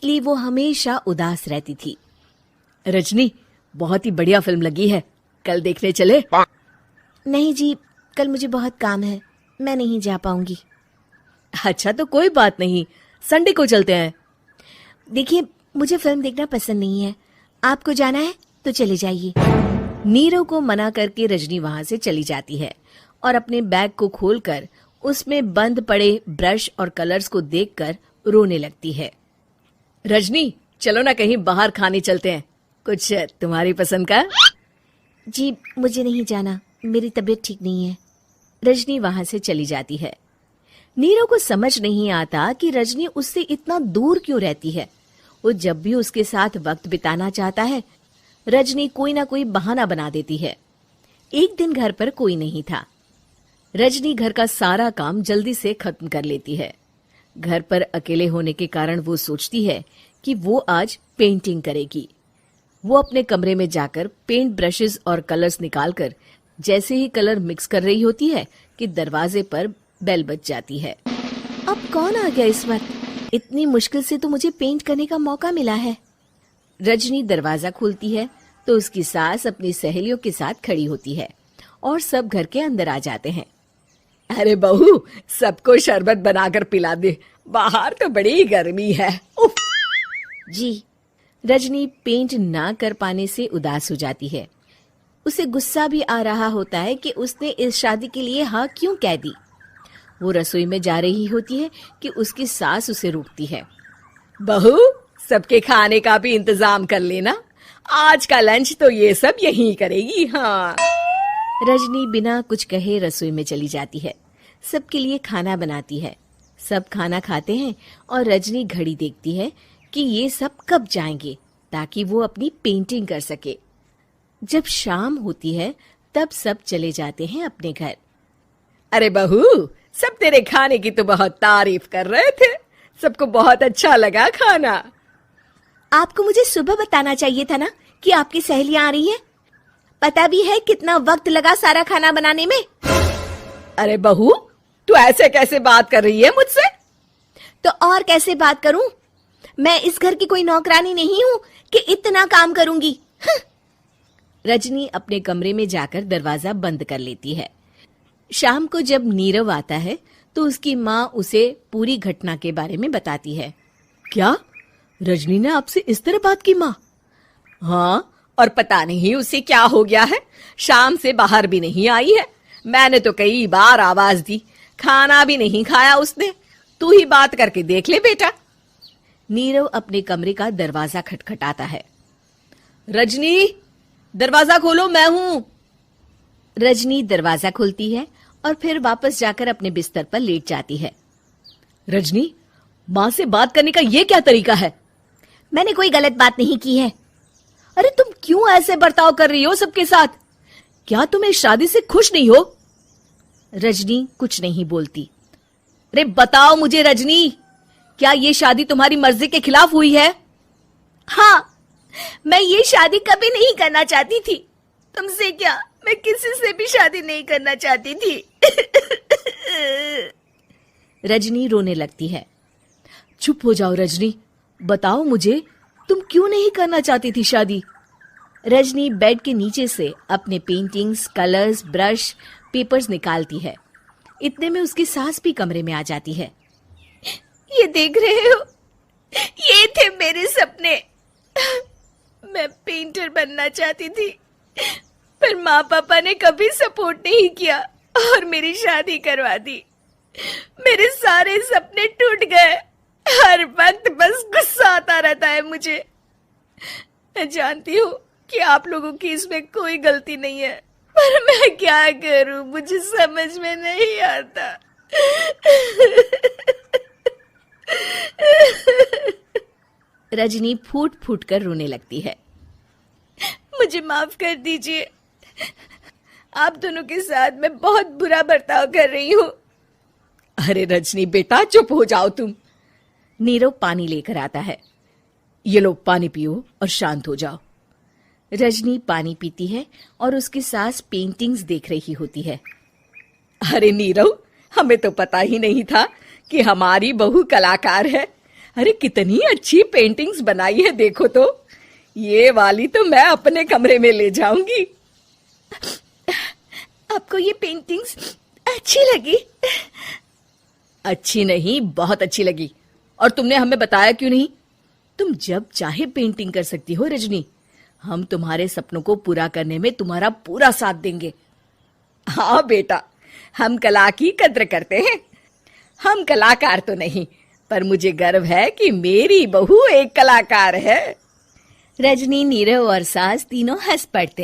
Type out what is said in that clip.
इसलिए वो हमेशा उदास रहती थी। रजनी, बहुत ही बढ़िया फिल्म लगी है, कल देखने चले? नहीं जी, कल मुझे बहुत काम है, मैं नहीं जा पाऊंगी। अच्छा तो कोई बात नहीं, संडे को चलते हैं। देखिए, मुझे फिल्म देखना पसंद नहीं है, आपको जाना है तो चले जाइए। नीरव को मना करके रजनी वहां से चली जाती है और अपने बैग को खोलकर उसमें बंद पड़े ब्रश और कलर्स को देखकर रोने लगती है। रजनी, चलो ना कहीं बाहर खाने चलते हैं, कुछ तुम्हारी पसंद का। जी, मुझे नहीं जाना, मेरी तबीयत ठीक नहीं है। रजनी वहां से चली जाती है। नीरव को समझ नहीं आता कि रजनी उससे इतना दूर क्यों रहती है। वो जब भी उसके साथ वक्त बिताना चाहता है, रजनी कोई ना कोई बहाना बना देती है। एक दिन घर पर कोई नहीं था। रजनी घर का सारा काम जल्दी से खत्म कर लेती है। घर पर अकेले होने के कारण वो सोचती है कि वो आज पेंटिंग करेगी। वो अपने कमरे में जाकर पेंट ब्रशेस और कलर्स निकालकर जैसे ही कलर मिक्स कर रही होती है कि दरवाजे पर बेल बज जाती है। अब कौन आ गया इस वक्त? इतनी मुश्किल से तो मुझे पेंट करने का मौका मिला है। रजनी दरवाजा खोलती है तो उसकी सास अपनी सहेलियों के साथ खड़ी होती है और सब घर के अंदर आ जाते हैं। अरे बहू, सबको शरबत बनाकर पिला दे, बाहर तो बड़ी गर्मी है। उफ। जी। रजनी पेंट ना कर पाने से उदास हो जाती है। उसे गुस्सा भी आ रहा होता है कि उसने इस शादी के लिए हाँ क्यों कह दी। वो रसोई में जा रही होती है कि उसकी सास उसे रोकती है। बहू, सबके खाने का भी इंतजाम कर लेना, आज का लंच तो ये सब यहीं करेगी। हाँ। रजनी बिना कुछ कहे रसोई में चली जाती है। सबके लिए खाना बनाती है। सब खाना खाते हैं और रजनी घड़ी देखती है कि ये सब कब जाएंगे ताकि वो अपनी पेंटिंग कर सके। जब शाम होती है तब सब चले जाते हैं अपने घर। अरे बहू, सब तेरे खाने की तो बहुत तारीफ कर रहे थे, सबको बहुत अच्छा लगा खाना। आपको मुझे सुबह बताना चाहिए था ना कि आपकी सहेलियां आ रही है। पता भी है कितना वक्त लगा सारा खाना बनाने में। अरे बहू, तू ऐसे कैसे बात कर रही है मुझसे? तो और कैसे बात करूं? मैं इस घर की कोई नौकरानी नहीं हूं कि इतना काम करूंगी। रजनी अपने कमरे में जाकर दरवाजा बंद कर लेती है। शाम को जब नीरव आता है तो उसकी माँ उसे पूरी घटना के बारे में बताती है। क्या रजनी ने आपसे इस तरह बात की माँ? हाँ, और पता नहीं उसे क्या हो गया है, शाम से बाहर भी नहीं आई है। मैंने तो कई बार आवाज दी, खाना भी नहीं खाया उसने। तू ही बात करके देख ले बेटा। नीरव अपने कमरे का दरवाजा खटखटाता है। रजनी, दरवाजा खोलो, मैं हूं। रजनी दरवाजा खोलती है और फिर वापस जाकर अपने बिस्तर पर लेट जाती है। रजनी, माँ से बात करने का ये क्या तरीका है? मैंने कोई गलत बात नहीं की है। अरे तुम क्यों ऐसे बर्ताव कर रही हो सबके साथ? क्या तुम इस शादी से खुश नहीं हो? रजनी कुछ नहीं बोलती। अरे बताओ मुझे रजनी, क्या ये शादी तुम्हारी मर्जी के खिलाफ हुई है? हाँ, मैं ये शादी कभी नहीं करना चाहती थी। तुमसे क्या, मैं किसी से भी शादी नहीं करना चाहती थी। रजनी रोने लगती है। चुप हो जाओ रजनी, बताओ मुझे, तुम क्यों नहीं करना चाहती थी शादी? रजनी बेड के नीचे से अपने पेंटिंग्स, कलर्स, ब्रश, पेपर्स निकालती है। इतने में उसकी सास भी कमरे में आ जाती है। ये देख रहे हो, ये थे मेरे सपने। मैं पेंटर बनना चाहती थी, पर माँ पापा ने कभी सपोर्ट नहीं किया और मेरी शादी करवा दी। मेरे सारे सपने टूट गए। हर वक्त बस गुस्सा आता रहता है मुझे। मैं जानती हूँ कि आप लोगों की इसमें कोई गलती नहीं है, पर मैं क्या करूँ, मुझे समझ में नहीं आता। रजनी फूट फूट कर रोने लगती है। मुझे माफ कर दीजिए, आप दोनों के साथ मैं बहुत बुरा बर्ताव कर रही हूँ। अरे रजनी बेटा, चुप हो जाओ तुम। नीरव पानी लेकर आता है। ये लो पानी पियो और शांत हो जाओ। रजनी पानी पीती है और उसकी सास पेंटिंग्स देख रही होती है। अरे नीरव, हमें तो पता ही नहीं था कि हमारी बहू कलाकार है। अरे कितनी अच्छी पेंटिंग्स बनाई है देखो तो। ये वाली तो मैं अपने कमरे में ले जाऊंगी। आपको ये पेंटिंग्स अच्छी लगी? अच्छी नहीं, बहुत अच्छी लगी। और तुमने हमें बताया क्यों नहीं? तुम जब चाहे पेंटिंग कर सकती हो रजनी। हम तुम्हारे सपनों को पूरा करने में तुम्हारा पूरा साथ देंगे। हाँ बेटा, हम कला की कद्र करते हैं। हम कलाकार तो नहीं, पर मुझे गर्व है कि मेरी बहू एक कलाकार है। रजनी, नीरव और सास तीनों हंस पड़ते हैं।